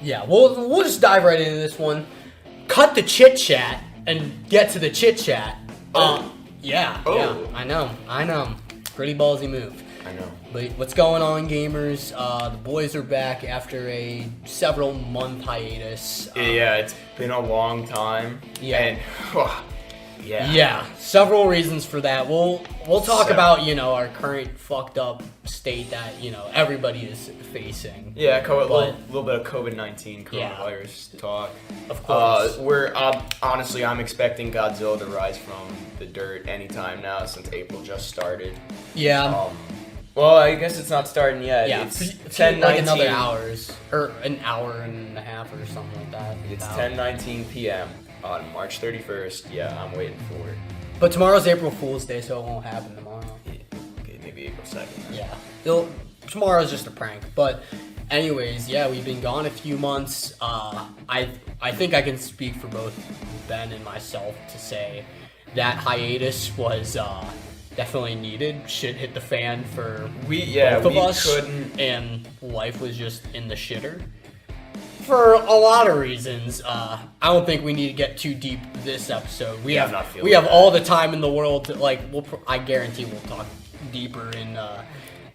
Yeah, we'll just dive right into this one. Cut the chit chat and get to the chit chat. Yeah, I know. Pretty ballsy move. I know. But what's going on, gamers? The boys are back after a several month hiatus. Yeah, it's been a long time. Yeah. And, Yeah, several reasons for that. We'll talk about, our current fucked up state that, everybody is facing. Yeah, a little bit of COVID-19 coronavirus talk. Of course. Honestly, I'm expecting Godzilla to rise from the dirt anytime now since April just started. Yeah. Well, I guess it's not starting yet. Yeah, it's 10, like another hours, or an hour and a half or something like that. It's 10:19 p.m. on March 31st. Yeah, I'm waiting for it. But tomorrow's April Fool's Day, so it won't happen tomorrow. Yeah, okay, maybe April 2nd. Yeah. Tomorrow's just a prank. But anyways, yeah, we've been gone a few months. I think I can speak for both Ben and myself to say that hiatus was definitely needed. Shit hit the fan for both of us. And life was just in the shitter. For a lot of reasons. I don't think we need to get too deep this episode. We have all the time in the world to, I guarantee we'll talk deeper in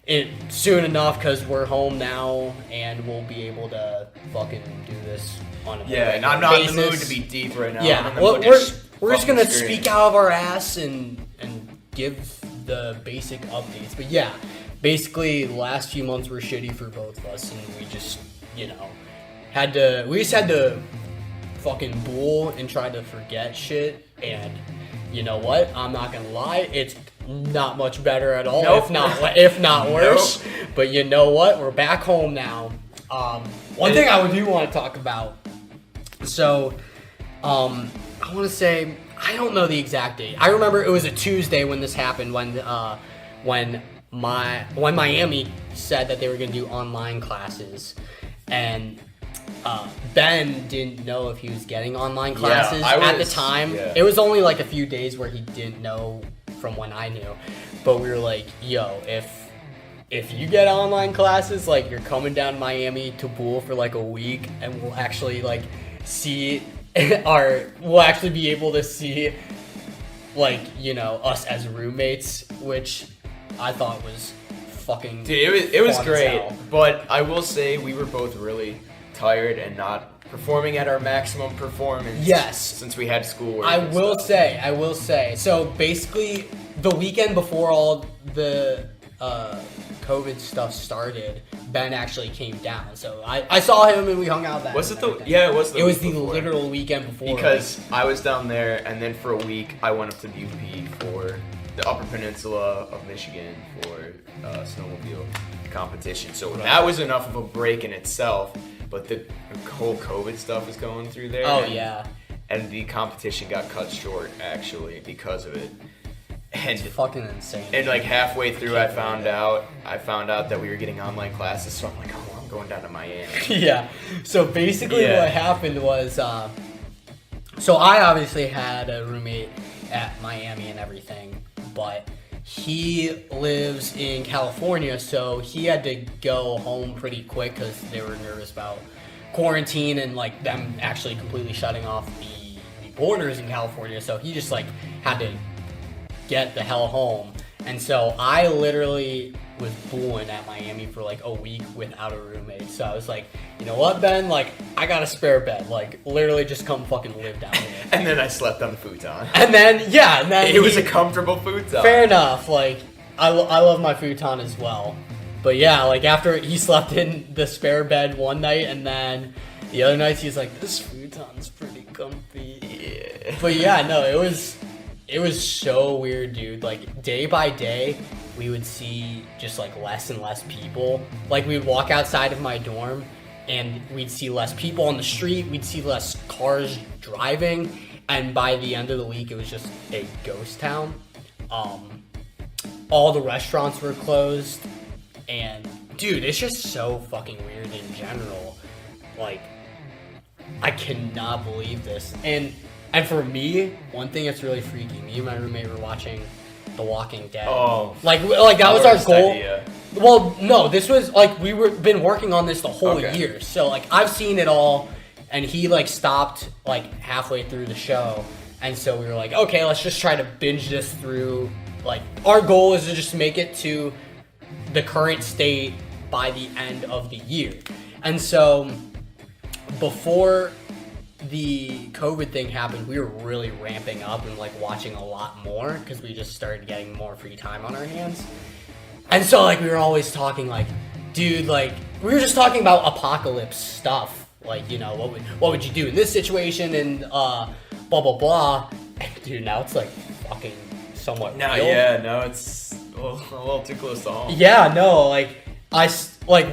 it soon enough because we're home now and we'll be able to fucking do this on a and I'm not in the mood to be deep right now. Yeah, we're just gonna speak out of our ass and give the basic updates. But yeah, basically the last few months were shitty for both of us and we just, had to fucking bull and try to forget shit, and you know what? I'm not gonna lie, it's not much better at all, if not worse. Nope. But you know what? We're back home now. One thing I do want to talk about. So, I want to say I don't know the exact date. I remember it was a Tuesday when this happened. When Miami said that they were gonna do online classes, and Ben didn't know if he was getting online classes at the time. Yeah. It was only like a few days where he didn't know from when I knew. But we were like, yo, if you get online classes, like you're coming down to Miami to Boole for like a week and we'll actually like see we'll actually be able to see like, us as roommates, which I thought was fucking it was great. But I will say we were both really tired and not performing at our maximum performance. Yes. Since we had schoolwork. I will say. So basically, the weekend before all the COVID stuff started, Ben actually came down. So I saw him and we hung out that. Was it the? Yeah, it was. It was the literal weekend before. Because I was down there, and then for a week I went up to UP for the Upper Peninsula of Michigan for snowmobile competition. So that was enough of a break in itself. But the whole COVID stuff was going through there. Oh, yeah. And the competition got cut short, actually, because of it. And it's fucking insane. And like halfway through, I found out that we were getting online classes. So I'm like, oh, I'm going down to Miami. Yeah. So basically what happened was, so I obviously had a roommate at Miami and everything, but he lives in California, so he had to go home pretty quick because they were nervous about quarantine and like them actually completely shutting off the borders in California. So he just like had to get the hell home. And so I literally was booling at Miami for like a week without a roommate. So I was like, you know what, Ben? Like, I got a spare bed. Like, literally just come fucking live down here. And then I slept on the futon. And then it was a comfortable futon. Fair enough. Like, I love my futon as well. But yeah, like after he slept in the spare bed one night, and then the other nights he's like, this futon's pretty comfy. Yeah. But yeah, no, it was so weird, dude. Like, day by day, we would see just like less and less people. Like, we'd walk outside of my dorm and we'd see less people on the street. We'd see less cars driving. And by the end of the week, it was just a ghost town. All the restaurants were closed. And dude, it's just so fucking weird in general. Like, I cannot believe this. And for me, one thing that's really freaky, me and my roommate were watching The Walking Dead. Oh, like that was our worst goal. idea. Well, no, this was like been working on this the whole year. So like I've seen it all, and he like stopped like halfway through the show, and so we were like, okay, let's just try to binge this through. Like our goal is to just make it to the current state by the end of the year, and so before the COVID thing happened, we were really ramping up and like watching a lot more because we just started getting more free time on our hands. And so like we were always talking like, dude, like we were just talking about apocalypse stuff. Like, you know, what would you do in this situation and blah blah blah. And, dude, now it's like fucking somewhat real. No, it's a little too close to home. Yeah, no, like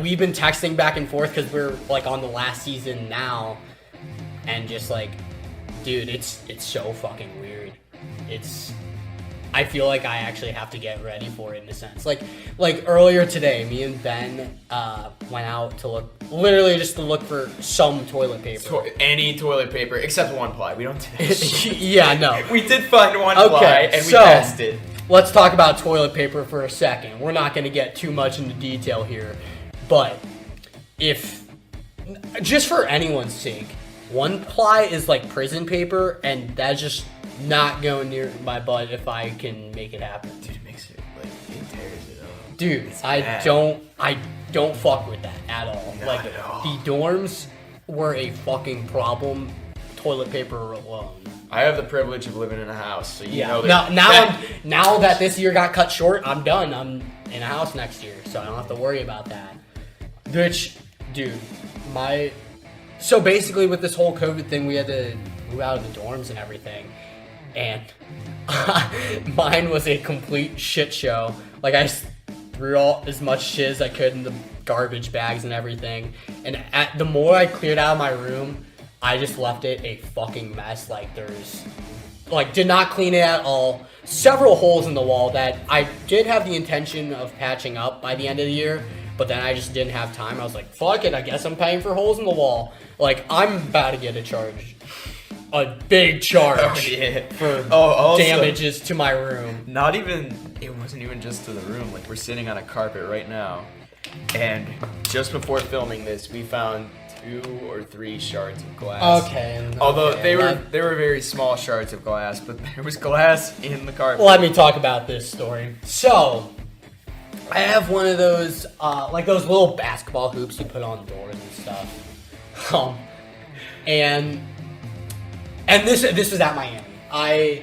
we've been texting back and forth because we're like on the last season now. And just like, dude, it's so fucking weird. I feel like I actually have to get ready for it in a sense. Like earlier today, me and Ben went out to look for some toilet paper. Any toilet paper except one ply. We don't do that shit. Yeah, no. We did find one ply and we passed it. Let's talk about toilet paper for a second. We're not going to get too much into detail here, but just for anyone's sake, one ply is like prison paper, and that's just not going near my butt if I can make it happen. Dude, it makes it like it tears it up. Dude, I don't fuck with that at all. Not at all. The dorms were a fucking problem. Toilet paper alone. I have the privilege of living in a house, so you know that. Now that this year got cut short, I'm done. I'm in a house next year, so I don't have to worry about that. Which, dude, so basically with this whole COVID thing, we had to move out of the dorms and everything. And mine was a complete shit show. Like I threw as much shit as I could in the garbage bags and everything. And the more I cleared out of my room, I just left it a fucking mess. Did not clean it at all. Several holes in the wall that I did have the intention of patching up by the end of the year. But then I just didn't have time. I was like, fuck it, I guess I'm paying for holes in the wall. Like, I'm about to get a big charge for damages to my room. It wasn't even just to the room. Like, we're sitting on a carpet right now. And just before filming this, we found 2 or 3 shards of glass. Okay. Although they were very small shards of glass, but there was glass in the carpet. Let me talk about this story. So, I have one of those, those little basketball hoops you put on doors and stuff. And this was at Miami. I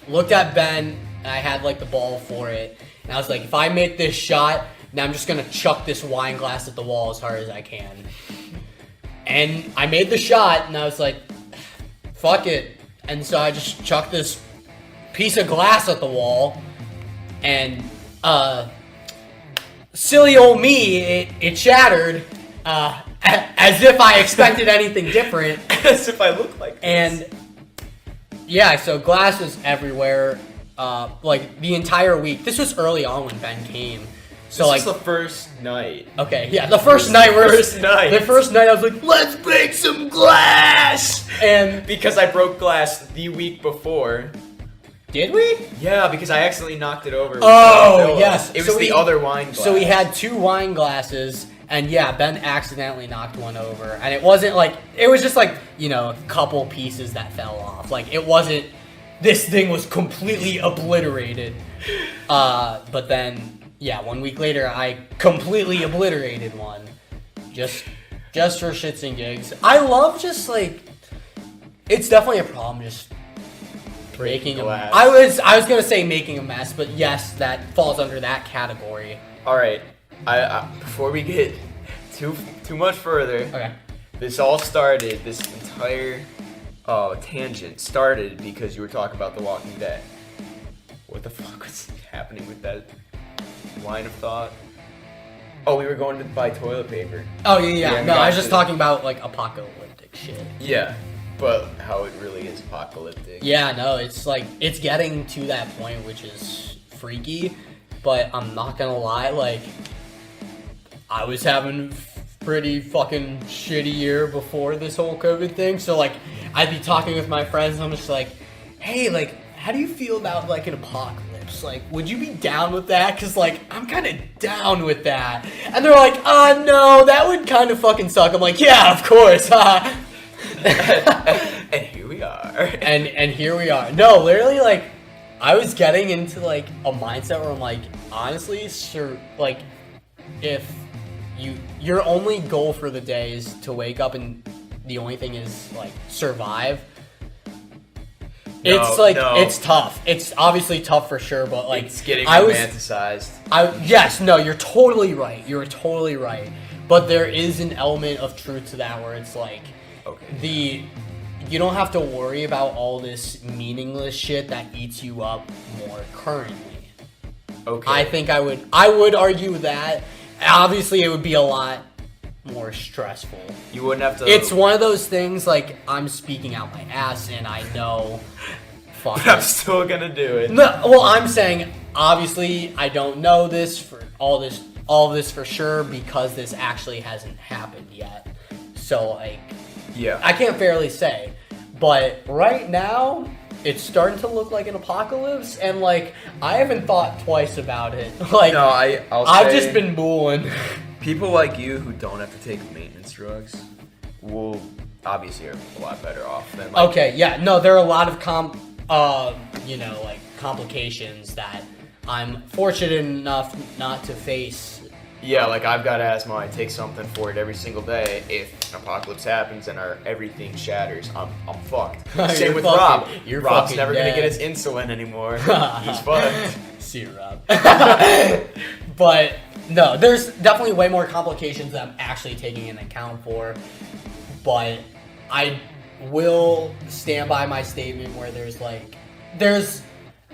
looked at Ben, and I had, the ball for it. And I was like, if I make this shot, then I'm just going to chuck this wine glass at the wall as hard as I can. And I made the shot, and I was like, fuck it. And so I just chucked this piece of glass at the wall, and, silly old me, it shattered, as if I expected anything different. As if I look like this. And, yeah, so glass was everywhere, the entire week. This was early on when Ben came. So, this was the first night. Okay, yeah, the first night I was like, let's break some glass! And because I broke glass the week before. Did we? Yeah, because I accidentally knocked it over. Oh, yes. It was the other wine glass. So we had 2 wine glasses, and yeah, Ben accidentally knocked one over. And it wasn't it was just a couple pieces that fell off. It wasn't, this thing was completely obliterated. But then, yeah, 1 week later, I completely obliterated one. Just for shits and gigs. I love it's definitely a problem just breaking a mess. I was gonna say making a mess, but yes, that falls under that category. All right, I before we get too much further, okay. This entire tangent started because you were talking about The Walking Dead. What the fuck was happening with that line of thought? Oh, we were going to buy toilet paper. Oh yeah. No, I was just talking about apocalyptic shit. Yeah. But how it really is apocalyptic. Yeah, no, it's getting to that point, which is freaky, but I'm not gonna lie, I was having pretty fucking shitty year before this whole COVID thing, so I'd be talking with my friends, and I'm just like, hey, how do you feel about an apocalypse? just like, would you be down with that? Because, like, I'm kind of down with that. And they're like, no, that would kind of fucking suck. I'm like, yeah, of course. And here we are. And here we are. No, literally, like, I was getting into, like, a mindset where I'm like, honestly, sir, like, if your only goal for the day is to wake up and the only thing is, like, survive. It's tough. It's obviously tough for sure, but like it's getting romanticized. Yes, no, you're totally right. You're totally right. But there is an element of truth to that where it's like you don't have to worry about all this meaningless shit that eats you up more currently. Okay. I think I would argue that. Obviously, it would be a lot more stressful. You wouldn't have to. It's one of those things like I'm speaking out my ass and I know. But I'm still gonna do it. No, well, I'm saying obviously I don't know this for all of this for sure because this actually hasn't happened yet. So like, yeah, I can't fairly say. But right now, it's starting to look like an apocalypse, and like I haven't thought twice about it. Like, no, I've just been mooling. People like you who don't have to take maintenance drugs will obviously are a lot better off than like, okay, yeah, no, there are a lot of complications that I'm fortunate enough not to face. Yeah, like I've got asthma. I take something for it every single day. If an apocalypse happens and everything shatters, I'm fucked. Same with Rob. Rob's never gonna get his insulin anymore. He's fucked. See you, Rob. But no, there's definitely way more complications that I'm actually taking into account for. But I will stand by my statement where there's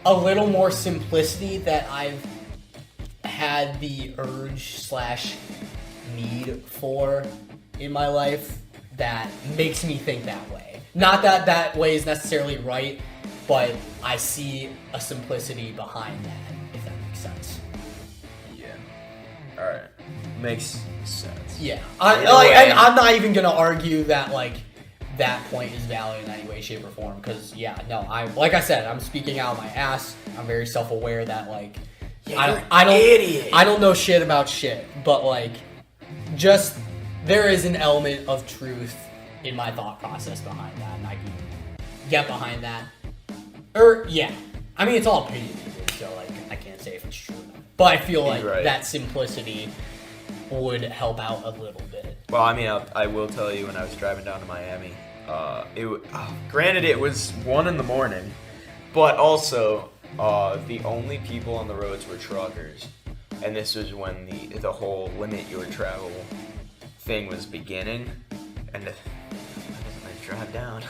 a little more simplicity that I've had the urge / need for in my life that makes me think that way. Not that that way is necessarily right, but I see a simplicity behind that, if that makes sense. Yeah. All right. Makes sense. Yeah. I'm not even gonna argue that like that point is valid in any way, shape, or form. Because like I said, I'm speaking out of my ass. I'm very self-aware that like I don't know shit about shit, but like just there is an element of truth in my thought process behind that, and I can get behind that. I mean it's all opinionated, so like I can't say if it's true or not. But I feel like that simplicity would help out a little bit. Well, I mean, I will tell you, when I was driving down to Miami, granted it was 1 a.m, but also the only people on the roads were truckers, and this was when the whole limit your travel thing was beginning, and I drive down,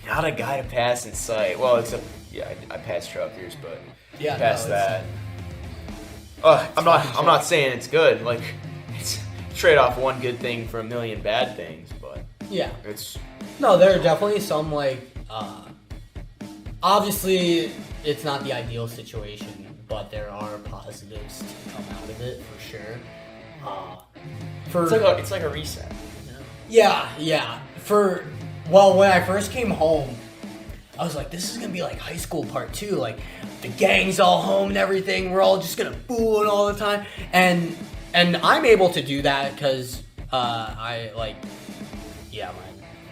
not a guy to pass in sight. Well, I passed truckers, but past that. I'm not saying it's good. Like, it's trade off one good thing for a million bad things, but yeah, there are definitely some like obviously it's not the ideal situation, but there are positives to come out of it for sure. It's like a reset. You know? Yeah. When I first came home, I was like, this is gonna be like high school part 2, like the gang's all home and everything, we're all just gonna fool all the time, and I'm able to do that because my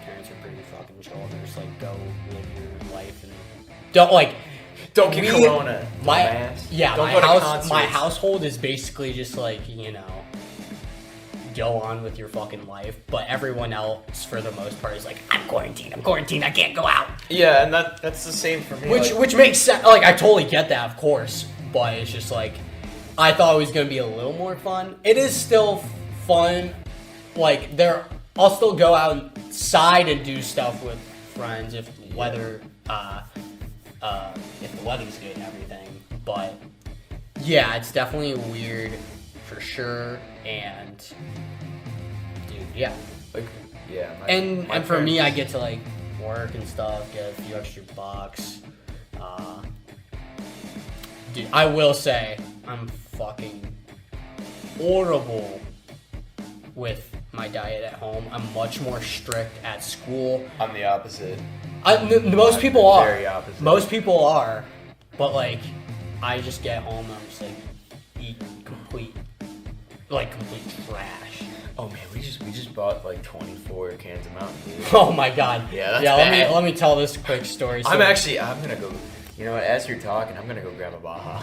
parents are pretty fucking chill. They're just like, go live your life and don't get corona. My household is basically just like, go on with your fucking life, but everyone else for the most part is like, I'm quarantined, I can't go out. Yeah, and that's the same for me. Which makes sense. Like, I totally get that, of course, but it's just like, I thought it was gonna be a little more fun. It is still fun. Like, I'll still go outside and do stuff with friends if the weather's good and everything. But yeah, it's definitely weird for sure. And dude, yeah. And for me, I get to like work and stuff, get a few extra bucks. Dude, I will say I'm fucking horrible with my diet at home. I'm much more strict at school. I'm the opposite. Most people are. Very opposite. Most people are, but like I just get home and I'm just like eat complete trash. Oh man, we just bought like 24 cans of Mountain Dew. Oh my god. Yeah, that's bad. Let me tell this quick story. So, I'm gonna go. You know what? As you're talking, I'm gonna go grab a Baja.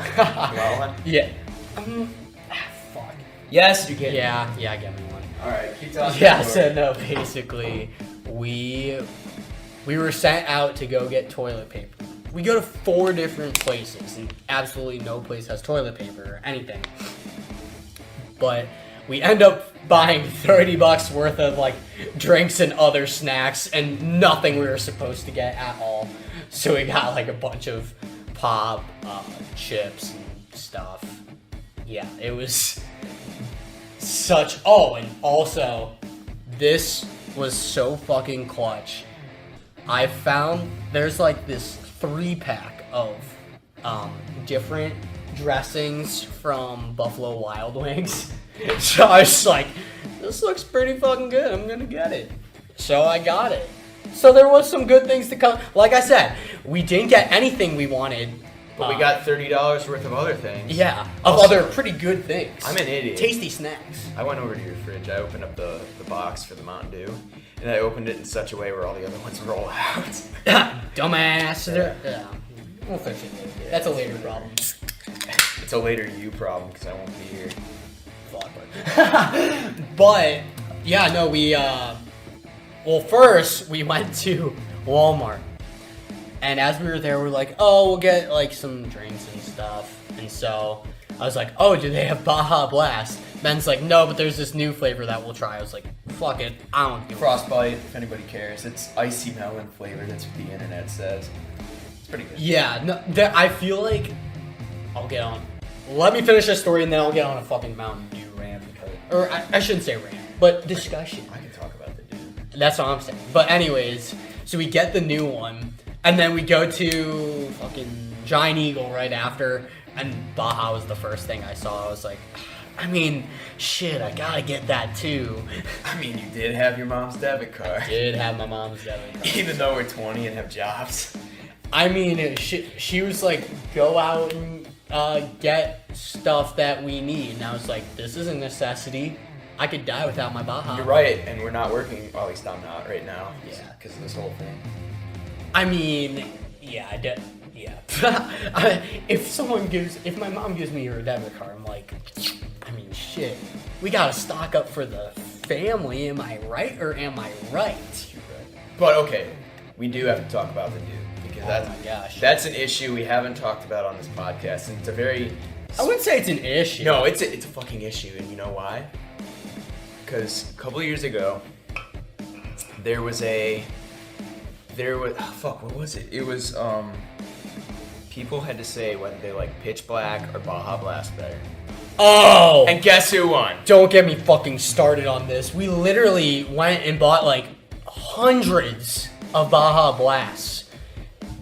You want one? Yeah. Fuck. Yes, you can. Yeah, get me one. All right, keep talking. Yeah, so no, basically, we were sent out to go get toilet paper. We go to 4 different places, and absolutely no place has toilet paper or anything. But we end up buying $30 worth of like drinks and other snacks, and nothing we were supposed to get at all. So we got like a bunch of pop, chips, and stuff. Yeah, it was such. Oh, and also, this was so fucking clutch. I found there's like this 3-pack of different dressings from Buffalo Wild Wings. So I was like, this looks pretty fucking good. I'm gonna get it. So I got it. So there was some good things to come. Like I said, we didn't get anything we wanted. But we got $30 worth of other things. Yeah, of other pretty good things. I'm an idiot. Tasty snacks. I went over to your fridge. I opened up the box for the Mountain Dew, and I opened it in such a way where all the other ones roll out. Dumbass. Yeah. We'll fix it later. That's a later problem. It's a later you problem because I won't be here. Fuck. But yeah, no, we well, first we went to Walmart, and as we were there, we're like, oh, we'll get like some drinks and stuff. And so I was like, oh, do they have Baja Blast? Ben's like, no, but there's this new flavor that we'll try. I was like, fuck it, I don't give a Frostbite, if anybody cares. It's icy melon flavor. That's what the internet says. It's pretty good. Yeah, no, I feel like I'll get on. Let me finish this story and then I'll get on a fucking Mountain Dew rant. Or I shouldn't say rant, but discussion. I can talk about the dude. That's what I'm saying. But anyways, so we get the new one, and then we go to fucking Giant Eagle right after, and Baja was the first thing I saw. I was like, I mean, shit, I gotta get that too. I mean, you did have your mom's debit card. I did have my mom's debit card. Even though we're 20 and have jobs. I mean, she was like, go out and get stuff that we need. And I was like, this is a necessity. I could die without my Baja. You're right, and we're not working. Well, at least I'm not right now. Yeah. Because of this whole thing. I mean, yeah, I did. Yeah. If my mom gives me her debit card, I'm like, I mean, shit. We gotta stock up for the family. Am I right or am I right? You're right. But okay, we do have to talk about the dude. Because my gosh. That's an issue we haven't talked about on this podcast, and it's a very... I wouldn't say it's an issue. No, it's a fucking issue, and you know why? Because a couple of years ago, what was it? It was, people had to say whether they like Pitch Black or Baja Blast better. Oh! And guess who won? Don't get me fucking started on this. We literally went and bought like hundreds of Baja Blasts.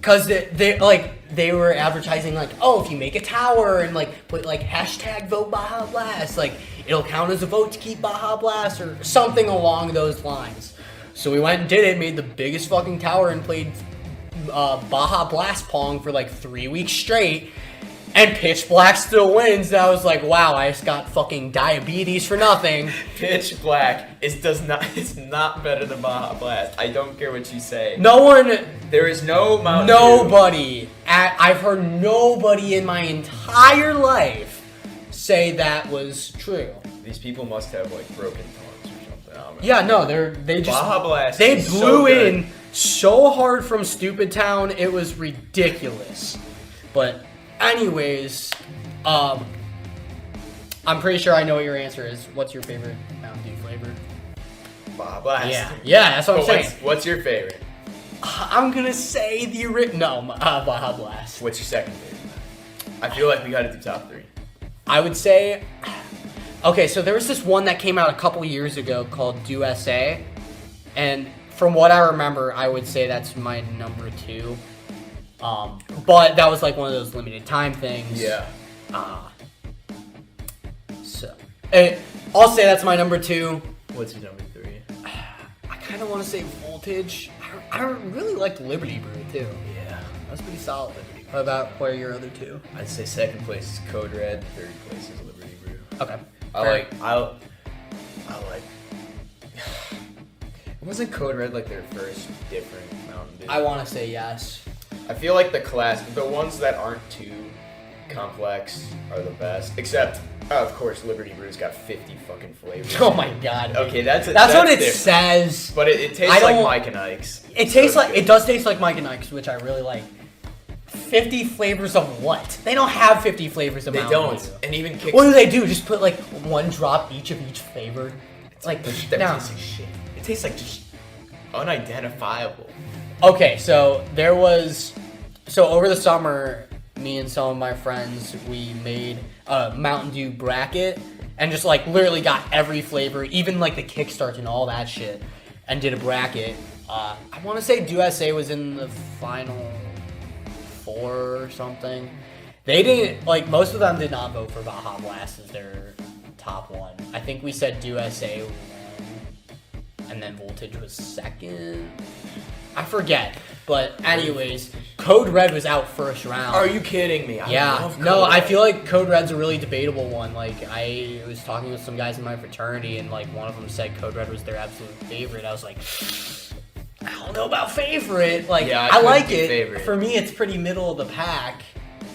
Cause they were advertising like, oh, if you make a tower and like put like hashtag vote Baja Blast, like it'll count as a vote to keep Baja Blast or something along those lines. So we went and did it, made the biggest fucking tower and played Baja Blast Pong for like 3 weeks straight. And Pitch Black still wins. And I was like, wow, I just got fucking diabetes for nothing. Pitch Black it's not better than Baja Blast. I don't care what you say. There is no Mountain Nobody. I've heard nobody in my entire life say that was true. These people must have like broken tongues or something. Yeah, no, they just Baja Blast. They is blew so good. in so hard from Stupid Town, it was ridiculous. But anyways, I'm pretty sure I know what your answer is. What's your favorite Mountain Dew flavor? Baja Blast. Yeah, that's what I'm saying. What's your favorite? I'm gonna say Baja Blast. What's your second favorite? I feel like we gotta do top 3. I would say, okay, so there was this one that came out a couple years ago called Do SA, and from what I remember, I would say that's my number 2. But that was like one of those limited time things. Yeah. So, I'll say that's my number 2. What's your number 3? I kind of want to say Voltage. I really liked Liberty Brew too. Yeah. That's pretty solid. Liberty what are your other two? I'd say second place is Code Red, third place is Liberty Brew. Okay. I like. Wasn't Code Red like their first different Mountain Dew? I want to say yes. I feel like the ones that aren't too complex are the best. Except, of course, Liberty Brew's got 50 fucking flavors. Oh my god. Okay, that's what it different. says. But it tastes like Mike and Ike's. It tastes like it does taste like Mike and Ike's, which I really like. 50 flavors of what? They don't have 50 flavors of They Mountain don't. Dew. And even Kicks. What do they do? Just put like one drop each of each flavor? It's like That nah. tastes like shit. It tastes like just unidentifiable. Okay, so over the summer, me and some of my friends, we made a Mountain Dew bracket and just like literally got every flavor, even like the kickstart and all that shit, and did a bracket. I want to say USA was in the final 4 or something. They didn't, like, most of them did not vote for Baja Blast as their top one. I think we said USA won, and then Voltage was second. I forget. But anyways, Code Red was out first round. Are you kidding me? I love Code I Red. feel like Code Red's a really debatable one. Like, I was talking with some guys in my fraternity, and like one of them said Code Red was their absolute favorite. I was like, I don't know about favorite. Like, Yeah, I like it. favorite. For me, it's pretty middle of the pack.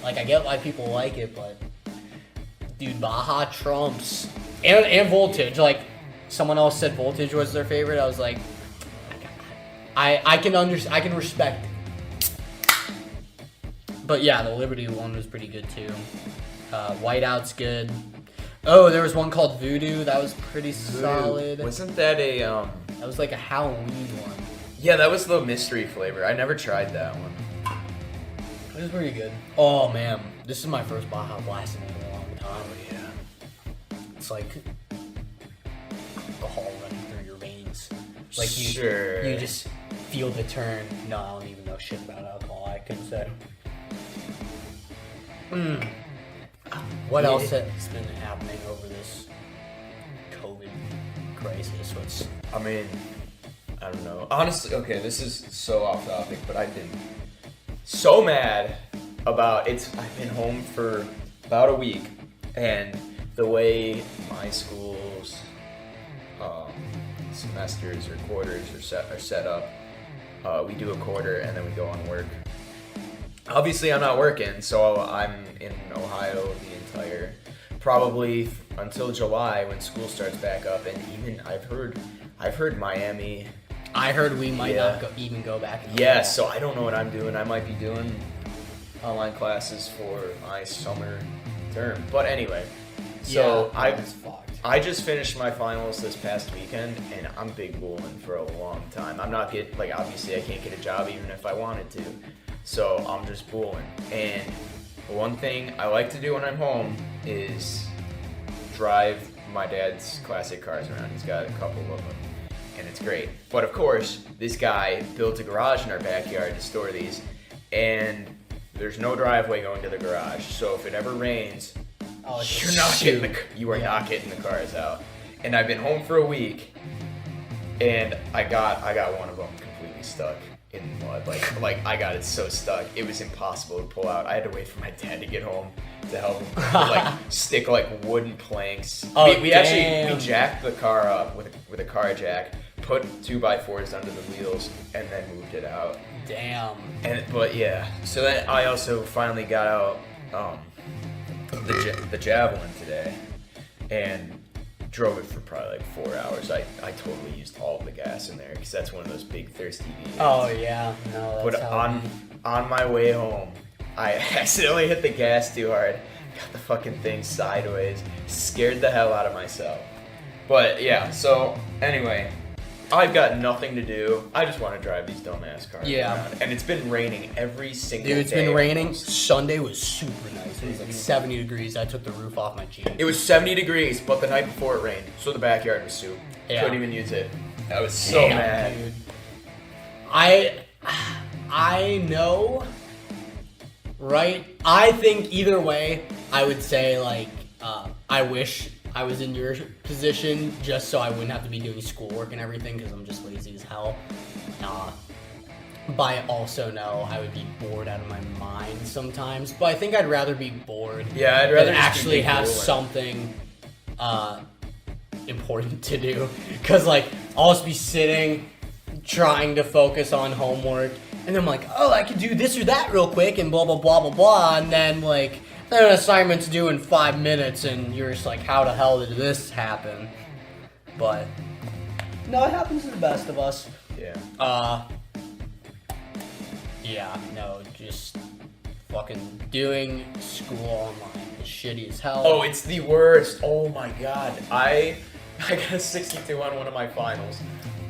Like, I get why people like it, but dude, Baja trumps and Voltage. Like, someone else said Voltage was their favorite. I was like, I can respect it. But yeah, the Liberty one was pretty good too. Whiteout's good. Oh, there was one called Voodoo. That was pretty solid. Wasn't that a That was like a Halloween one. Yeah, that was the mystery flavor. I never tried that one. It was pretty good. Oh man, this is my first Baja Blast in a long time. Yeah. It's like alcohol running through your veins. Like you just feel the turn. No, I don't even know shit about alcohol. I couldn't say. What else has been happening over this COVID crisis? I mean, I don't know. Honestly, okay, this is so off topic, but I've been so mad about I've been home for about a week, and the way my school's semesters or quarters are set up, we do a quarter and then we go on work. Obviously, I'm not working, so I'm in Ohio probably until July when school starts back up, and even I've heard Miami. I heard we might not even go back. Yeah, so I don't know what I'm doing. I might be doing online classes for my summer term. But anyway, so I just finished my finals this past weekend, and I'm big bowling for a long time. I'm not obviously I can't get a job even if I wanted to. So I'm just bowling. And one thing I like to do when I'm home is drive my dad's classic cars around. He's got a couple of them, and it's great. But of course, this guy built a garage in our backyard to store these, and there's no driveway going to the garage. So if it ever rains, you are not getting the cars out. And I've been home for a week, and I got one of them completely stuck in the mud. Like I got it so stuck, it was impossible to pull out. I had to wait for my dad to get home to help him stick wooden planks. We jacked the car up with a car jack, put 2x4s under the wheels, and then moved it out. Damn. But yeah, so then I also finally got out the Javelin today, and drove it for probably 4 hours. I totally used all of the gas in there because that's one of those big thirsty vehicles. Oh yeah, no. That's but on my way home, I accidentally hit the gas too hard. Got the fucking thing sideways. Scared the hell out of myself. But yeah, so anyway, I've got nothing to do. I just want to drive these dumbass cars around. And it's been raining every single day. Dude, it's been raining. Sunday was super nice. It was like 70 degrees. I took the roof off my Jeep. It was 70 degrees, but the night before it rained, so the backyard was soup. Yeah. Couldn't even use it. I was so mad. Dude. I know, right? I think either way, I would say I wish I was in your position just so I wouldn't have to be doing schoolwork and everything because I'm just lazy as hell. But I also know I would be bored out of my mind sometimes. But I think I'd rather be bored Yeah, I'd rather than just actually be have bored. something important to do. Because, like, I'll just be sitting, trying to focus on homework, and then I'm like, oh, I could do this or that real quick, and blah, blah, blah, blah, blah, and then, like, then an assignment's due in 5 minutes, and you're just like, how the hell did this happen? But, no, it happens to the best of us. Yeah. Yeah, no, just fucking doing school online is shitty as hell. Oh, it's the worst. Oh my god. I got a 62 on one of my finals.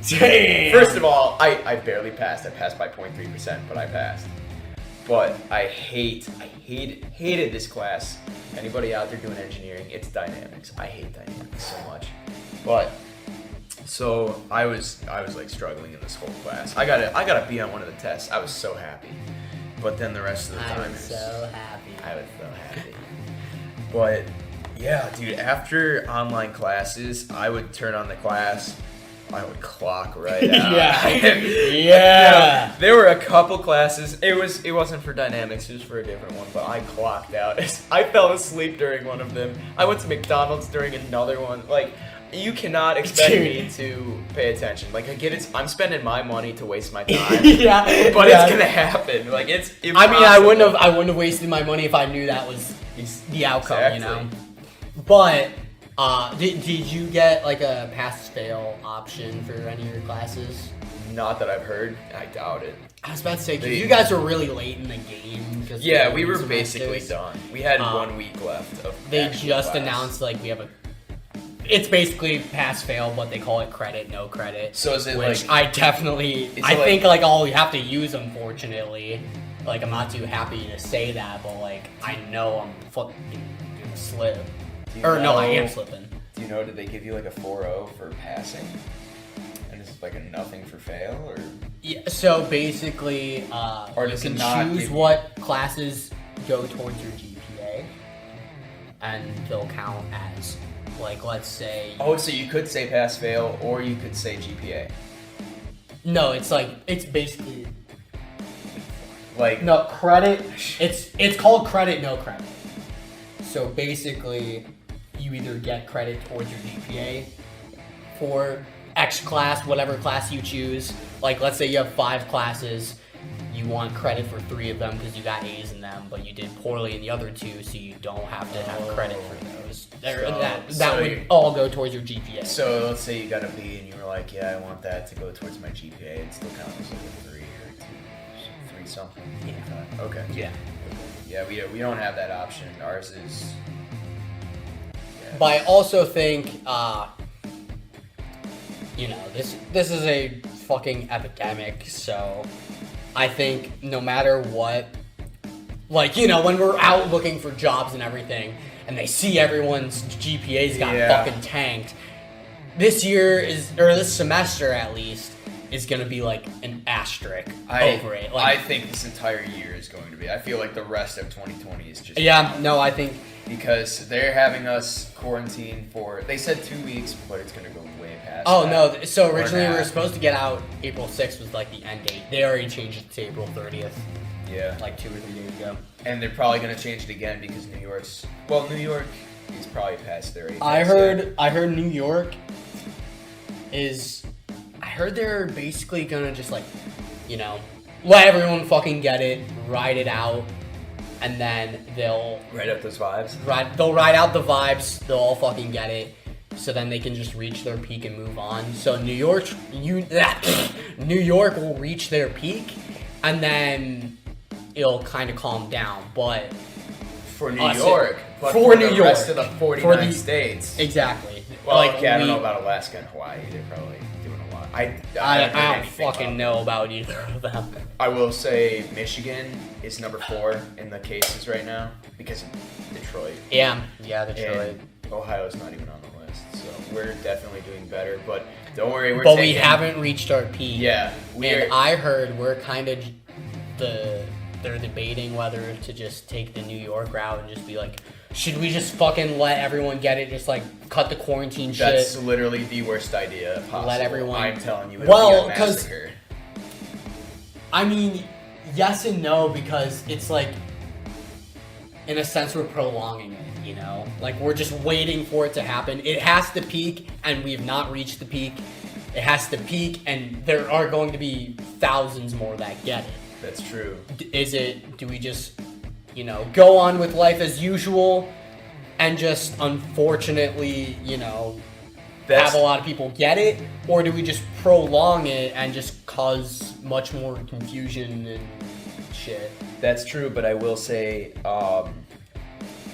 Damn! First of all, I barely passed. I passed by 0.3%, but I passed. But I hated this class. Anybody out there doing engineering, it's dynamics. I hate dynamics so much. But so I was like struggling in this whole class. I got a B on one of the tests. I was so happy. But then the rest of the time I was so happy. I was so happy. But yeah, dude, after online classes, I would turn on the class. I would clock right out. Yeah. There were a couple classes. It wasn't for dynamics. It was for a different one. But I clocked out. I fell asleep during one of them. I went to McDonald's during another one. Like, you cannot expect me to pay attention. Like, I get it. I'm spending my money to waste my time. Yeah. But it's gonna happen. Like, it's impossible. I mean, I wouldn't have wasted my money if I knew that was the outcome, Exactly. you know. But did you get like a pass-fail option for any of your classes? Not that I've heard. I doubt it. I was about to say, because you guys were really late in the game. Yeah, we were basically done. We had 1 week left of They actual just class. announced like we have it's basically pass-fail, but they call it credit, no credit. So is it which like? I think like all we have to use, unfortunately. Like, I'm not too happy to say that, but like I know I'm fucking gonna slip. No, I am slipping. Do you know, did they give you like a 4.0 for passing? And it's like a nothing for fail, or? Yeah, so basically, Or you does can it not choose give you- what classes go towards your GPA, and they'll count as, like, let's say... Oh, so you could say pass fail, or you could say GPA. No, it's like, it's basically... Like, No, credit, it's called credit, no credit. So basically, you either get credit towards your GPA for X class, whatever class you choose. Like, let's say you have 5 classes, you want credit for 3 of them because you got A's in them, but you did poorly in the other 2, so you don't have to have credit for those. That would all go towards your GPA. so let's say you got a B, and you were like, yeah, I want that to go towards my GPA, and still count as like a 3 or 3 something. Yeah. Okay. Yeah. Yeah, we don't have that option. Ours is. Yeah. But I also think, this is a fucking epidemic, so I think no matter what, like, when we're out looking for jobs and everything, and they see everyone's GPA's got fucking tanked, this semester at least, is gonna be like an asterisk over it. Like, I think this entire year is going to be. I feel like the rest of 2020 is just. Yeah, no, I think. Because they're having us quarantine for. They said 2 weeks, but it's going to go way past. Oh, that. no, so originally we were not. supposed to get out April 6th was like the end date. They already changed it to April 30th, Yeah. like 2 or 3 days ago. And they're probably going to change it again because New York is probably past their 8. I heard New York is. I heard they're basically gonna just like, let everyone fucking get it, ride it out, and then they'll Right up those vibes. They'll ride out the vibes. They'll all fucking get it, so then they can just reach their peak and move on. So New York will reach their peak, and then it'll kind of calm down. But For New York. But for New the York. rest of the 49 states. Exactly. Well, I don't know about Alaska and Hawaii. They're probably doing a lot. I don't fucking know about either of them. I will say Michigan is number 4 in the cases right now because of Detroit. Yeah, Detroit. And Ohio's not even on the list, so we're definitely doing better. But don't worry, we haven't reached our peak. Yeah, I heard we're kind of they're debating whether to just take the New York route and just be like, should we just fucking let everyone get it? Just like cut the quarantine shit. That's literally the worst idea possible. Let everyone. I'm telling you, it'll be a massacre. I mean, yes and no, because it's like, in a sense, we're prolonging it, you know? Like, we're just waiting for it to happen. It has to peak, and we have not reached the peak. It has to peak, and there are going to be thousands more that get it. That's true. Do we just, you know, go on with life as usual and just, unfortunately, you know, have a lot of people get it? Or do we just prolong it and just cause much more confusion and shit? That's true, but I will say,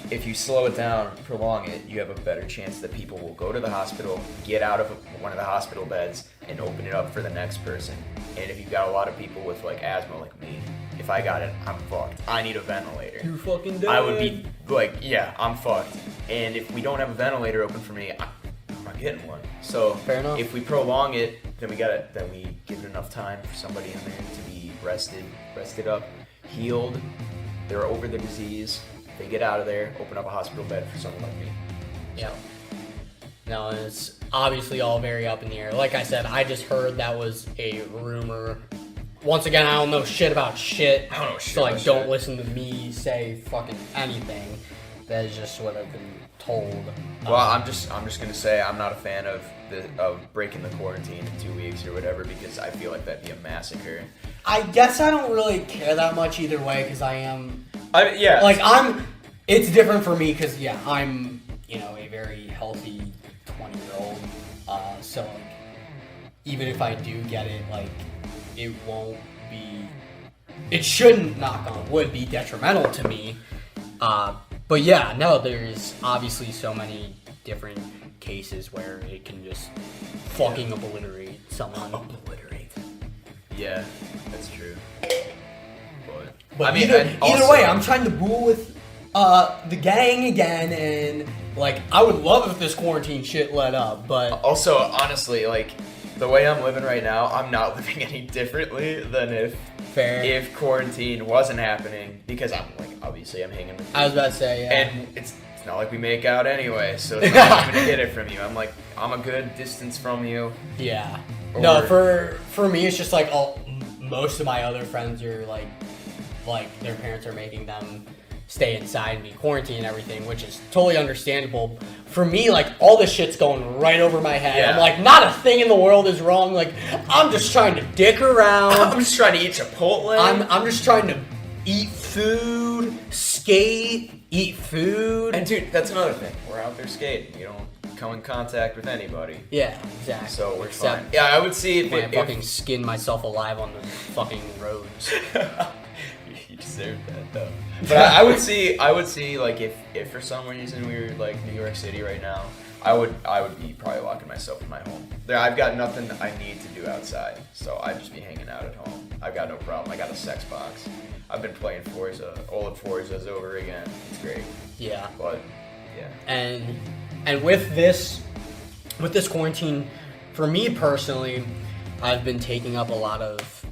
if you slow it down, prolong it, you have a better chance that people will go to the hospital, get out of one of the hospital beds, and open it up for the next person. And if you've got a lot of people with like asthma like me, if I got it, I'm fucked. I need a ventilator. You're fucking dead. I would be like, yeah, I'm fucked. And if we don't have a ventilator open for me, I'm not getting one. So fair enough. If we prolong it, then we give it enough time for somebody in there to be rested up, healed. They're over the disease. They get out of there, open up a hospital bed for someone like me. Yeah. No, and it's obviously all very up in the air. Like I said, I just heard that was a rumor. Once again, I don't know shit about shit. I don't know shit So, like, about don't shit. listen to me say fucking anything. That is just what I've been told. Well, I'm just gonna say I'm not a fan of breaking the quarantine in 2 weeks or whatever, because I feel like that'd be a massacre. I guess I don't really care that much either way, because I am... Yeah. Like, it's different for me, because, yeah, I'm, you know, a very healthy 20-year-old. So, like, even if I do get it, like, it won't be... It shouldn't, knock on wood, be detrimental to me. But yeah, no, there's obviously so many different cases where it can just fucking obliterate someone. Obliterate. Yeah, that's true. But I mean, either way, I'm trying to rule with the gang again, and like I would love if this quarantine shit let up, but also honestly, like the way I'm living right now, I'm not living any differently than if quarantine wasn't happening, because I'm like obviously I'm hanging with you. I was about to say, yeah. And it's not like we make out anyway, so it's not like I'm gonna get it from you. I'm a good distance from you. Yeah. No, for me, it's just like most of my other friends are like their parents are making them stay inside and be quarantined and everything, which is totally understandable. For me, like, all this shit's going right over my head. Yeah. I'm like, not a thing in the world is wrong. Like, I'm just trying to dick around. I'm just trying to eat Chipotle. I'm just trying to eat food, skate, eat food. And dude, that's another thing. We're out there skating. You don't come in contact with anybody. Yeah, exactly. So we're Except fine. Yeah, I would see if when I it... fucking skin myself alive on the fucking roads. You deserve that though. But I would see like if for some reason we were like New York City right now, I would be probably locking myself in my home. I've got nothing I need to do outside, so I'd just be hanging out at home. I've got no problem. I got a sex box. I've been playing Forza. All of Forza's over again. It's great. Yeah. But yeah. And with this quarantine, for me personally, I've been taking up a lot of,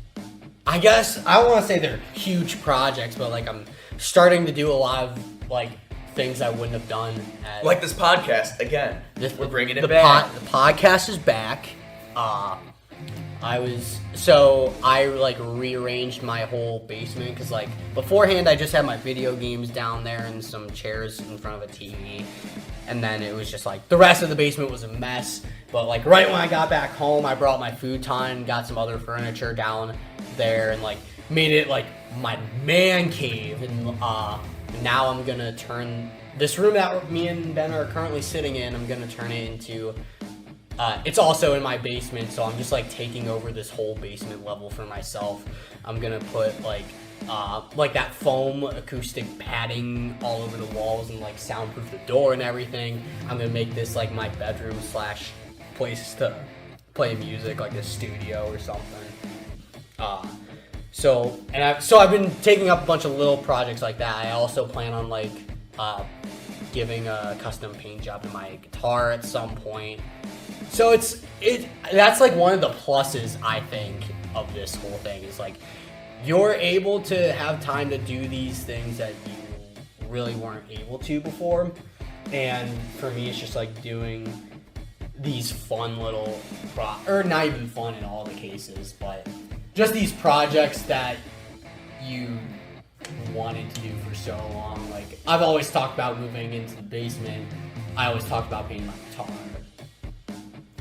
I guess, I don't want to say they're huge projects, but like I'm starting to do a lot of like things I wouldn't have done. Like this podcast again. We're bringing it the back. The podcast is back. I like rearranged my whole basement because like beforehand I just had my video games down there and some chairs in front of a TV, and then it was just like the rest of the basement was a mess. But like right when I got back home, I brought my futon, got some other furniture down there, and like made it like my man cave. And now I'm gonna turn this room that me and Ben are currently sitting in, I'm gonna turn it into it's also in my basement, so I'm just like taking over this whole basement level for myself. I'm gonna put like that foam acoustic padding all over the walls and like soundproof the door and everything. I'm gonna make this like my bedroom / place to play music, like a studio or something. So I've been taking up a bunch of little projects like that. I also plan on like giving a custom paint job to my guitar at some point. So that's like one of the pluses I think of this whole thing is like you're able to have time to do these things that you really weren't able to before. And for me, it's just like doing these fun little or not even fun in all the cases, but just these projects that you wanted to do for so long. Like, I've always talked about moving into the basement. I always talked about painting my guitar.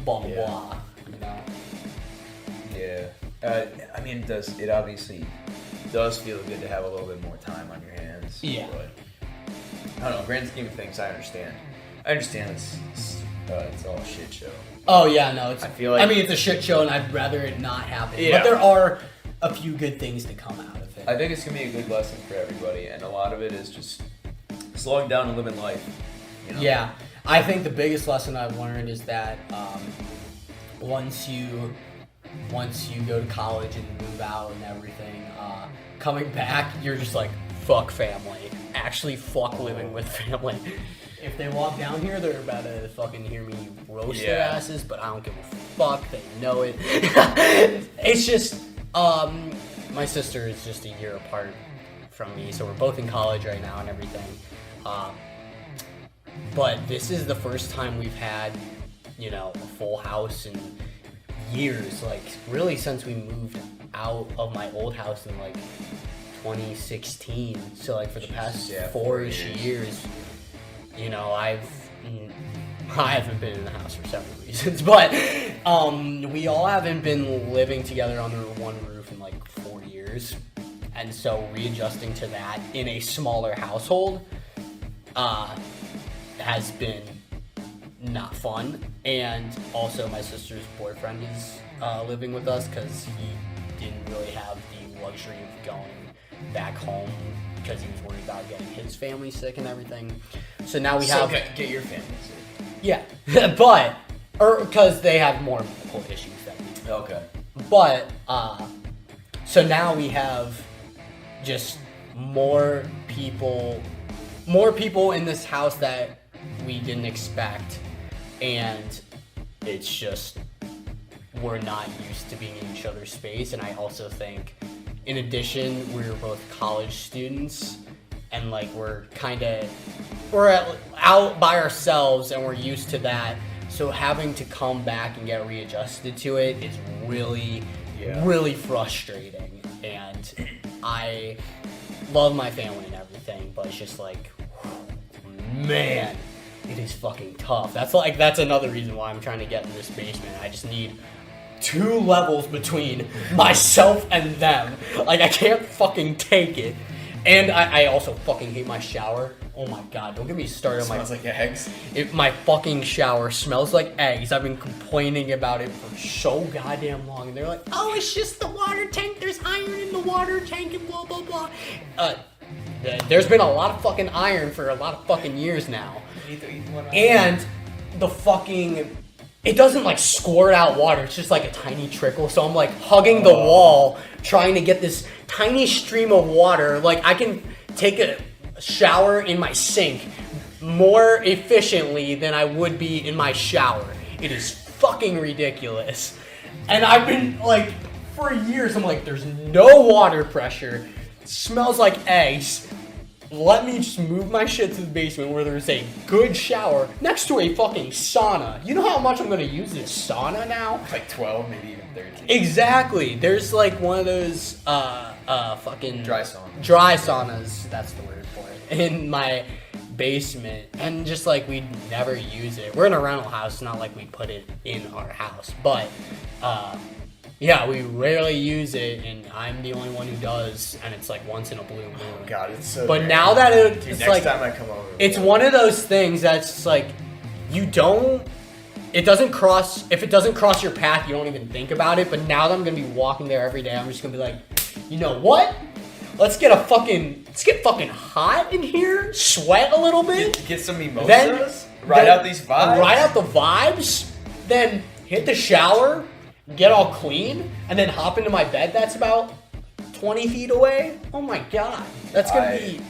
Blah, blah, blah. You know? Yeah. I mean, it obviously does feel good to have a little bit more time on your hands. Yeah. But, I don't know, grand scheme of things, I understand. It's all a shit show. Oh, yeah, no. I mean, it's a shit show, and I'd rather it not happen. Yeah. But there are a few good things to come out of it. I think it's going to be a good lesson for everybody, and a lot of it is just slowing down and living life. You know? Yeah. I think the biggest lesson I've learned is that once you go to college and move out and everything, coming back, you're just like, fuck family. Actually, fuck living with family. If they walk down here, they're about to fucking hear me roast their asses, but I don't give a fuck. They know it. It's just, my sister is just a year apart from me, so we're both in college right now and everything. But this is the first time we've had, a full house in years. Like, really since we moved out of my old house in, 2016. So, for the past 4-ish years, I haven't been in the house for several reasons. But, we all haven't been living together under one roof in, 4 years. And so, readjusting to that in a smaller household, has been not fun. And also my sister's boyfriend is living with us because he didn't really have the luxury of going back home because he was worried about getting his family sick and everything. So now we have... get your family sick. Yeah, but... because they have more medical issues than we do. Okay. But, so now we have just more people in this house that we didn't expect, and it's just, we're not used to being in each other's space. And I also think, in addition, we're both college students, and we're out by ourselves, and we're used to that. So having to come back and get readjusted to it is really, really frustrating. And I love my family and everything, but it's just man, it is fucking tough. That's another reason why I'm trying to get in this basement. I just need 2 levels between myself and them. I can't fucking take it. And I also fucking hate my shower. Oh my god, don't get me started on my... Smells like eggs. My fucking shower smells like eggs. I've been complaining about it for so goddamn long. And they're like, oh, it's just the water tank. There's iron in the water tank and blah, blah, blah. There's been a lot of fucking iron for a lot of fucking years now. And the fucking... It doesn't squirt out water. It's just a tiny trickle. So I'm hugging the wall, trying to get this tiny stream of water. I can take a shower in my sink more efficiently than I would be in my shower. It is fucking ridiculous. And I've been for years, I'm there's no water pressure. It smells like eggs. Let me just move my shit to the basement where there's a good shower next to a fucking sauna. You know how much I'm gonna use this sauna now? 12, maybe even 13. Exactly. There's one of those fucking Dry saunas. Dry saunas, that's the word for it, in my basement. And just we'd never use it. We're in a rental house, not we put it in our house. But yeah, we rarely use it, and I'm the only one who does, and it's once in a blue moon. Oh god, it's so But great. now that it's next time I come over, it's one of those things that's you don't, if it doesn't cross your path, you don't even think about it. But now that I'm gonna be walking there every day, I'm just gonna be you know what? Let's get fucking hot in here, sweat a little bit, get some mimosas, then ride out these vibes, ride out the vibes, then hit the shower, get all clean, and then hop into my bed that's about 20 feet away. Oh my god. That's gonna be,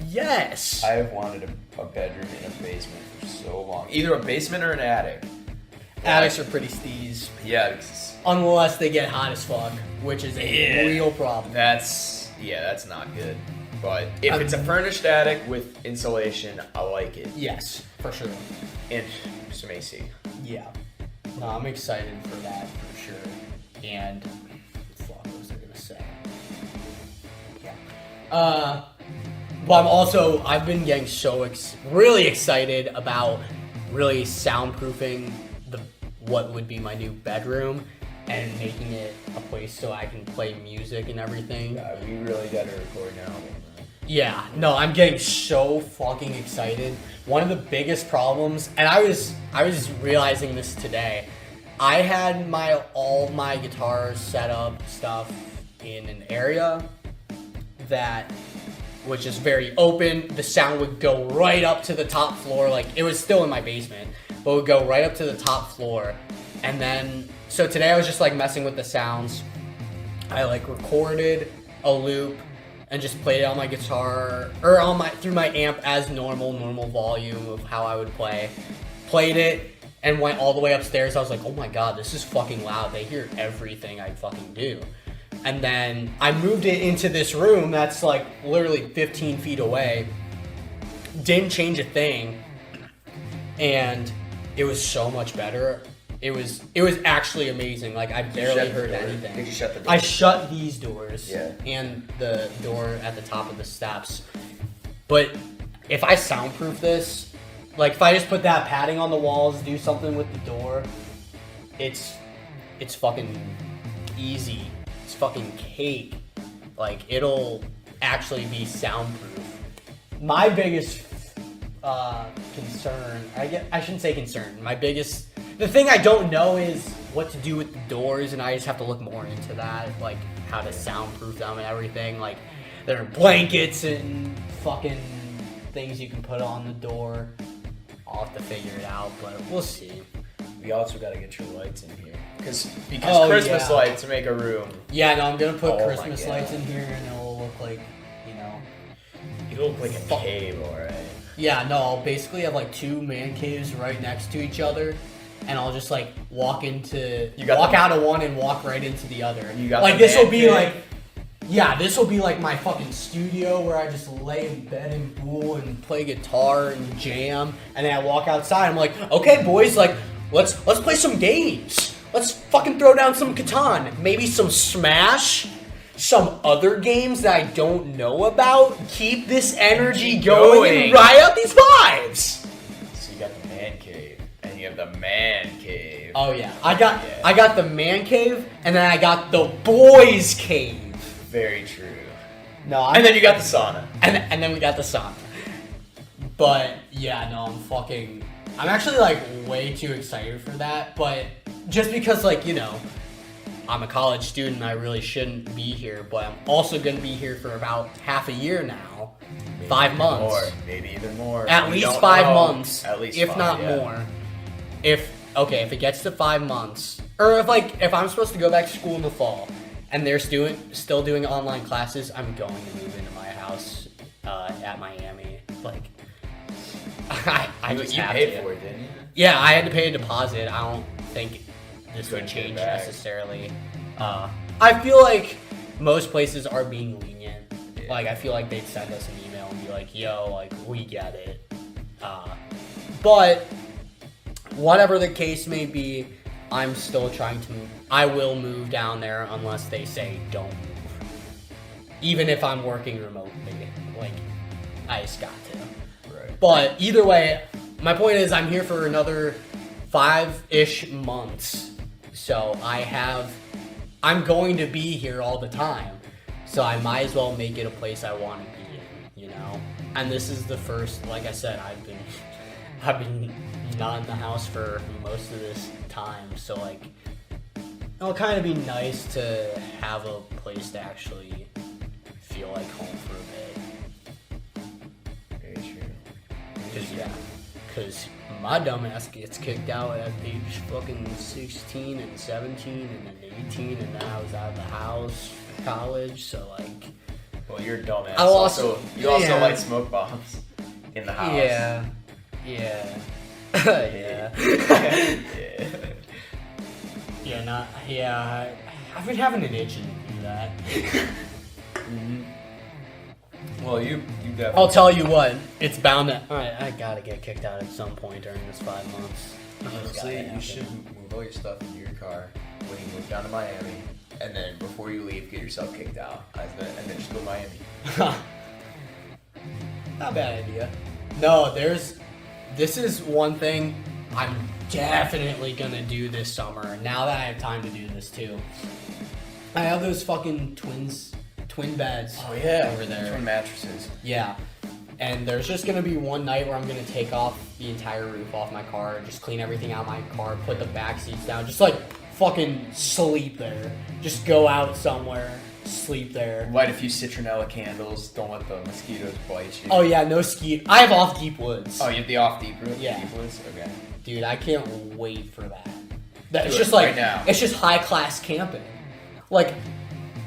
yes. I have wanted a bedroom in a basement for so long. Either a basement or an attic. Attics are pretty steez. Yeah. Unless they get hot as fuck, which is a real problem. That's not good. But if it's a furnished attic with insulation, I like it. Yes, for sure. And some AC. Yeah. No, I'm excited for that for sure. And fuck, But I've been getting really excited about really soundproofing what would be my new bedroom and making it a place so I can play music and everything. Yeah, we really gotta record an album. Yeah, no, I'm getting so fucking excited. One of the biggest problems, and I was realizing this today, I had all my guitar set up stuff in an area that was just very open. The sound would go right up to the top floor, like it was still in my basement, but it would go right up to the top floor. And then, so today I was just like messing with the sounds. I like recorded a loop and just played it on my guitar or through my amp as normal volume of how I would play. Played it and went all the way upstairs. I was like, oh my god, this is fucking loud. They hear everything I fucking do. And then I moved it into this room that's like literally 15 feet away. Didn't change a thing. And it was so much better. It was actually amazing. Like I barely heard anything. Did you shut the door? I shut these doors. Yeah. And the door at the top of the steps. But if I soundproof this, like if I just put that padding on the walls, do something with the door, it's fucking easy. It's fucking cake. Like it'll actually be soundproof. My biggest concern, I shouldn't say concern. The thing I don't know is what to do with the doors, and I just have to look more into that, like how to soundproof them and everything. Like there are blankets and fucking things you can put on the door. I'll have to figure it out, but we'll see. We also gotta get your lights in here. Because Christmas lights make a room. Yeah, no, I'm gonna put Christmas lights in here, and it'll look like, you look like a cave, alright. Yeah, no, I'll basically have like two man caves right next to each other, and I'll just like walk out of one and walk right into the other. This will be like my fucking studio where I just lay in bed and pool and play guitar and jam, and then I walk outside. I'm like, okay, boys, like let's play some games. Let's fucking throw down some Catan, maybe some Smash. Some other games that I don't know about. Keep this energy going and ride out these vibes. So you got the man cave, and you have the man cave. Oh yeah, I got the man cave, and then I got the boys cave. Very true. No, and then you got the sauna. And then we got the sauna. But yeah, no, I'm actually like way too excited for that. But just because I'm a college student, I really shouldn't be here, but I'm also going to be here for about half a year now. Maybe 5 months. Maybe even more. At least 5 months. At least if 5, not more. If it gets to 5 months, or if I'm supposed to go back to school in the fall, and they're still doing online classes, I'm going to move into my house at Miami. Like, I just have to. You paid for it, didn't you? Yeah, I had to pay a deposit. I don't think this would change necessarily. I feel like most places are being lenient. Yeah. Like I feel like they'd send us an email and be like, "Yo, like we get it." But whatever the case may be, I'm still trying to move. I will move down there unless they say don't move. Even if I'm working remotely, like I just got to. Right. But either way, my point is I'm here for another 5-ish months. So I'm going to be here all the time. So I might as well make it a place I want to be in, And this is the first, like I said, I've been not in the house for most of this time. So like, it'll kind of be nice to have a place to actually feel like home for a bit. Very true. Because my dumbass gets kicked out at age fucking 16 and 17 and then 18, and then I was out of the house, college, so like... Well, you're a dumbass. You also yeah. light smoke bombs in the house. Yeah. I've been having an itch to do that. Mm-hmm. Well, you definitely... I'll tell you what, it's bound to... I gotta get kicked out at some point during this 5 months. Honestly, you should move all your stuff into your car when you move down to Miami, and then before you leave, get yourself kicked out, and then just go Miami. Not a bad idea. No, this is one thing I'm definitely gonna do this summer. Now that I have time to do this too. I have those fucking twin beds over there. Twin mattresses. Yeah. And there's just gonna be one night where I'm gonna take off the entire roof off my car, just clean everything out of my car, put the back seats down, just like fucking sleep there. Just go out somewhere, sleep there. Light a few citronella candles. Don't let the mosquitoes bite you. Oh yeah, no ski. I have off deep woods. Oh, you have the off deep roof? Yeah. Deep woods? Okay. Dude, I can't wait for that. It's Do just it like right now. it's just high class camping. Like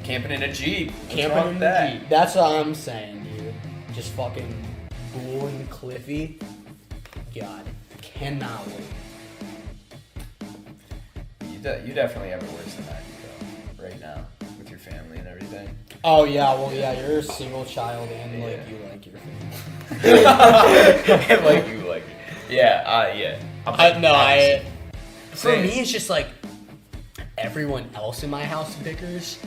Camping in a Jeep. What's camping wrong in with the that? Jeep. That's what I'm saying, dude. Just fucking Bull and Cliffy. God, cannot wait. You definitely have it worse than I do, though, right now, with your family and everything. Oh yeah, well yeah, you're a single child and like you like your family. And like you like it. Yeah. For me, it's just like everyone else in my house bickers,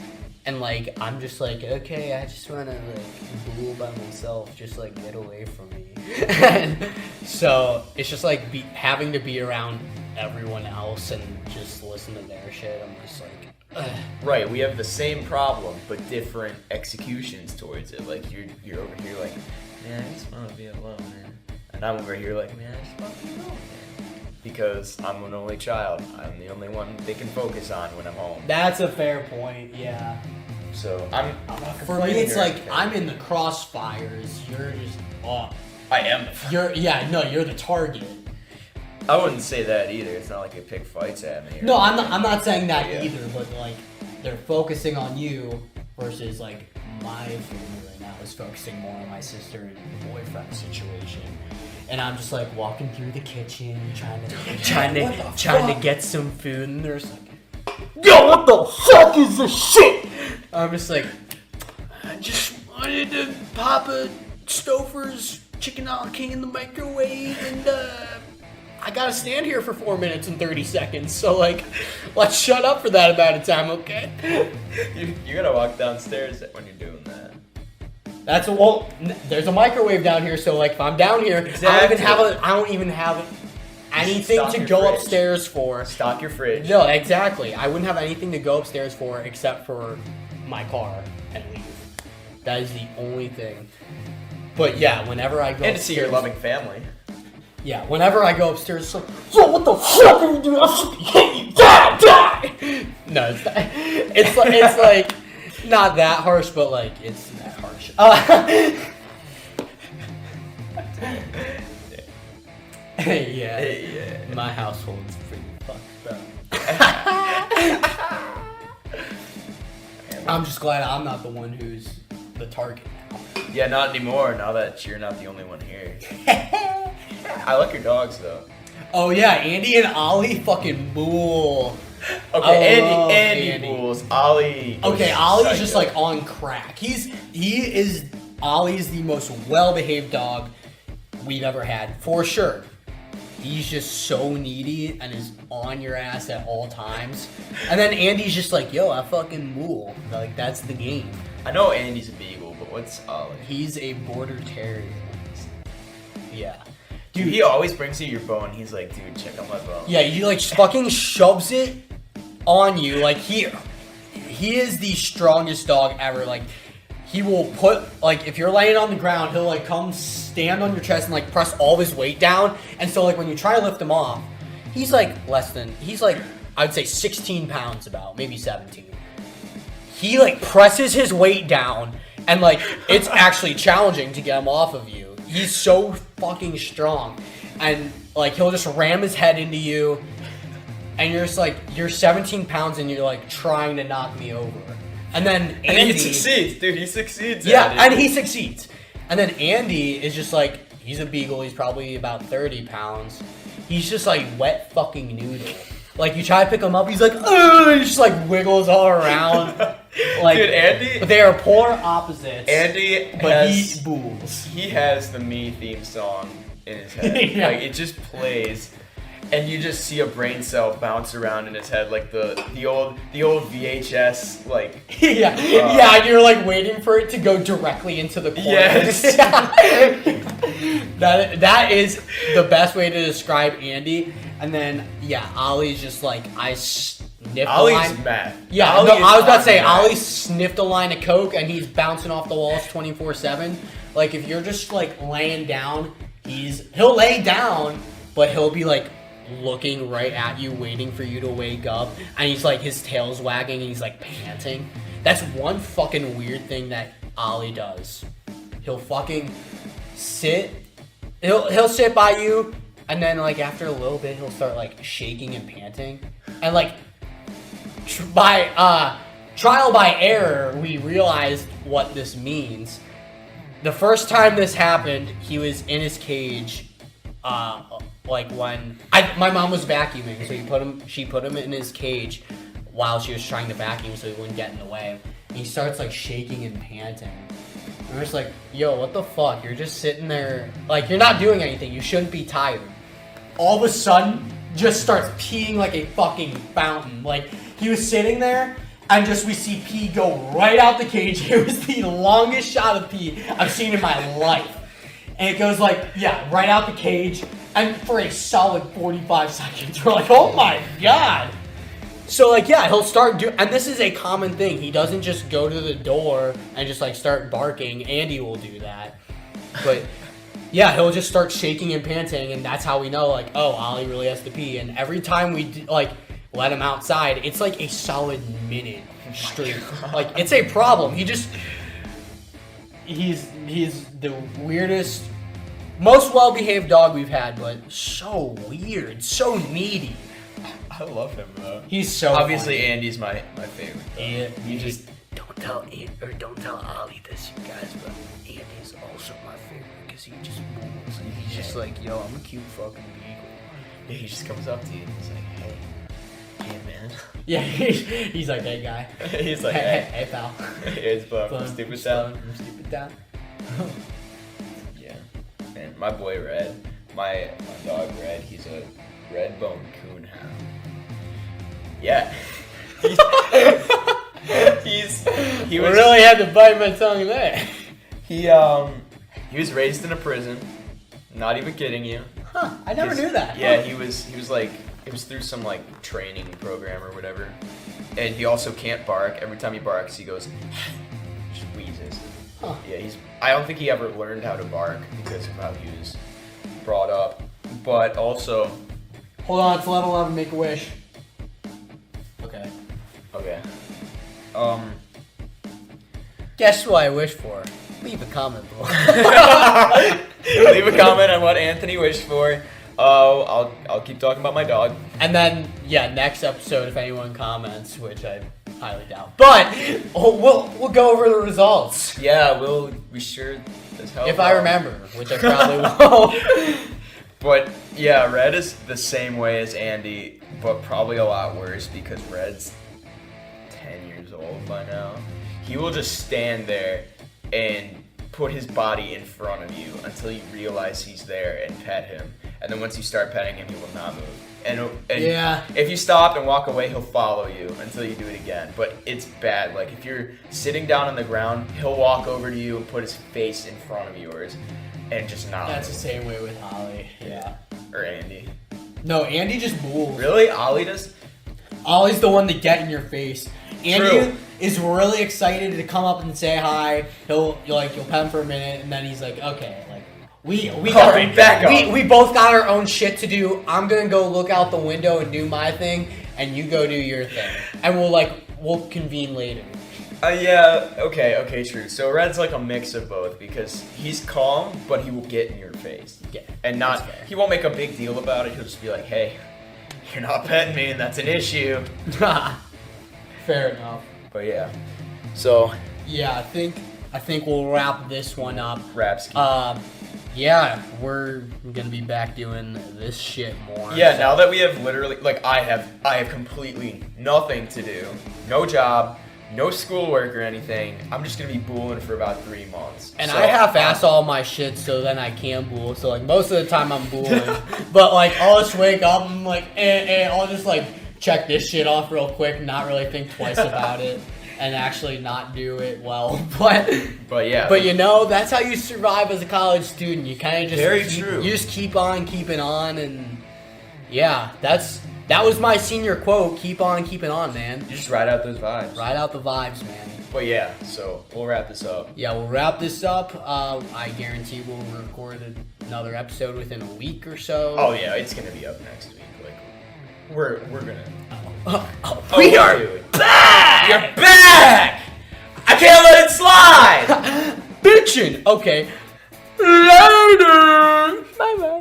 and like I'm just like, okay, I just wanna like Bull by myself, just like get away from me. And so it's just like having to be around everyone else and just listen to their shit. I'm just like, ugh. Right, we have the same problem, but different executions towards it. Like you're over here like, man, I just want to be alone, man. And I'm over here like, man, I just want to be alone, man. Because I'm an only child. I'm the only one they can focus on when I'm home. That's a fair point. Yeah. So I'm not For me, it's like I'm in the crossfires. You're just off. I am. You're the target. I wouldn't say that either. It's not like they pick fights at me. No, I'm not saying that Yeah. either. But like they're focusing on you versus like my family right now is focusing more on my sister and the boyfriend situation. And I'm just like walking through the kitchen, trying to get some food, and there's like, yo, what the fuck is this shit? I'm just like, I just wanted to pop a Stouffer's chicken al king in the microwave, and I gotta stand here for 4 minutes and 30 seconds. So like, let's shut up for that amount of time, okay? You gotta walk downstairs when you're doing that. There's a microwave down here, so like if I'm down here, Exactly. I don't even have anything Stock to your go fridge. upstairs for. Stock your fridge. No, exactly. I wouldn't have anything to go upstairs for except for my car and leave. That is the only thing. But yeah, whenever I go And to see your upstairs- loving family. Yeah, whenever I go upstairs, it's like, yo, what the fuck are you doing? I should be hitting you. Die! No, it's like not that harsh, but like it's that harsh. Yeah. My household's pretty fucked up. I'm just glad I'm not the one who's the target now. Yeah, not anymore. Now that you're not the only one here. I like your dogs though. Oh yeah, Andy and Ollie fucking bull. Okay, I love Andy Andy. rules. Ollie. goes Okay, Ollie's psycho. just like on crack. Ollie's the most well-behaved dog we've ever had, for sure. He's just so needy and is on your ass at all times. And then Andy's just like, yo, I fucking mule. Like, that's the game. I know Andy's a beagle, but what's Ollie? He's a border terrier. Yeah. Dude, he always brings you your bone. He's like, dude, check out my bone. Yeah, he like fucking shoves it on you. Like, he is the strongest dog ever. Like, he will put, like, if you're laying on the ground, he'll like come stand on your chest and like press all of his weight down. And so like when you try to lift him off, he's like I'd say 16 pounds about, maybe 17. He like presses his weight down and like it's actually challenging to get him off of you. He's so fucking strong. And like he'll just ram his head into you and you're just like, you're 17 pounds and you're like trying to knock me over. And then Andy... And he succeeds, dude. He succeeds. Yeah, at it. and he succeeds. And then Andy is just like, he's a beagle. He's probably about 30 pounds. He's just like wet fucking noodle. Like you try to pick him up, he's like, ugh, he just like wiggles all around. Like, dude, Andy. They are polar opposites. Andy but has. he bulls. He has the Me theme song in his head. Yeah. Like it just plays. and you just see a brain cell bounce around in his head like the old VHS like. Yeah, yeah, and you're like waiting for it to go directly into the corner. Yes. that is the best way to describe Andy. And then yeah, Ollie's just like I sniffed a line. Ollie's mad. Yeah, Ollie no, is I was about to say mad. Ollie sniffed a line of coke and he's bouncing off the walls 24/7. Like if you're just like laying down, he'll lay down, but he'll be like looking right at you, waiting for you to wake up, and he's like his tail's wagging and he's like panting. That's one fucking weird thing that Ollie does. He'll fucking sit. He'll sit by you, and then like after a little bit, he'll start like shaking and panting, and like by trial by error, we realized what this means. The first time this happened, he was in his cage. Like when my mom was vacuuming, so she put him in his cage while she was trying to vacuum, so he wouldn't get in the way. And he starts like shaking and panting. And we're just like, yo, what the fuck? You're just sitting there, like you're not doing anything. You shouldn't be tired. All of a sudden, just starts peeing like a fucking fountain. Like he was sitting there, and just we see pee go right out the cage. It was the longest shot of pee I've seen in my life. And it goes like, yeah, right out the cage. And for a solid 45 seconds, we're like, oh my god. So like, yeah, he'll start and this is a common thing. He doesn't just go to the door and just like start barking. Andy will do that. But yeah, he'll just start shaking and panting, and that's how we know like, oh, Ollie really has to pee. And every time we like let him outside, it's like a solid minute straight. Like it's a problem. He's the weirdest, most well-behaved dog we've had, but so weird, so needy. I love him though. He's so obviously funny. Andy's my favorite. And You just don't tell Ollie this, you guys, but Andy's also my favorite because he just moves and he's just like, yo, I'm a cute fucking beagle. yeah, he just comes up to you and he's like, hey man. Yeah, he's like, hey guy. He's like, hey pal. Here's from Stupid Town. From Stupid Town. Yeah, and my boy Red, my dog Red, he's a red bone coon hound. Yeah. he was really had to bite my tongue there. He was raised in a prison. Not even kidding you. Huh, I never knew that. Yeah, he was like, it was through some like training program or whatever. And he also can't bark. Every time he barks, he goes, just wheezes. Huh. Yeah, I don't think he ever learned how to bark because of how he was brought up. But also, Hold on, it's level 11, make a wish. Okay. okay. Guess what I wish for? Leave a comment below. Leave a comment on what Anthony wished for. I'll keep talking about my dog. And then, yeah, next episode, if anyone comments, which I highly doubt, but we'll go over the results. Yeah, we sure as hell. If I remember, which I probably won't. But yeah, Red is the same way as Andy, but probably a lot worse because Red's 10 years old by now. He will just stand there and put his body in front of you until you realize he's there and pet him. And then once you start petting him, he will not move. And yeah. If you stop and walk away, he'll follow you until you do it again. But it's bad. Like if you're sitting down on the ground, he'll walk over to you and put his face in front of yours and just not That's move. the same way with Ollie. Yeah. Or Andy. No, Andy just moves. Really? Ollie does? Ollie's the one to get in your face. Andy True. is really excited to come up and say hi. You'll pet him for a minute, and then he's like, okay, like we Alright, back up. We both got our own shit to do. I'm gonna go look out the window and do my thing, and you go do your thing, and we'll convene later. Yeah, okay, true. So Red's like a mix of both because he's calm, but he will get in your face. Yeah, And he won't make a big deal about it. He'll just be like, hey, you're not petting me, and that's an issue. Fair enough. But yeah. So, Yeah, I think we'll wrap this one up. Rapski. Yeah, we're gonna be back doing this shit more. Yeah, so- now that we have literally, like, I have completely nothing to do. No job, no schoolwork or anything. I'm just gonna be booling for about 3 months. And So, I half-ass all my shit so then I can bool. So like most of the time I'm booling. But like I'll just wake up and I'm like, I'll just like check this shit off real quick, not really think twice about it, and actually not do it well. But yeah. But you know, that's how you survive as a college student. You kind of just Very true. You just keep on keeping on, and yeah, that was my senior quote. Keep on keeping on, man. You just ride out those vibes. Ride out the vibes, man. But yeah, so we'll wrap this up. Yeah, we'll wrap this up. I guarantee we'll record another episode within a week or so. Oh yeah, it's gonna be up next week. Like we're gonna. We are back. You're back. I can't let it slide. bitching. Okay. Later. Bye bye.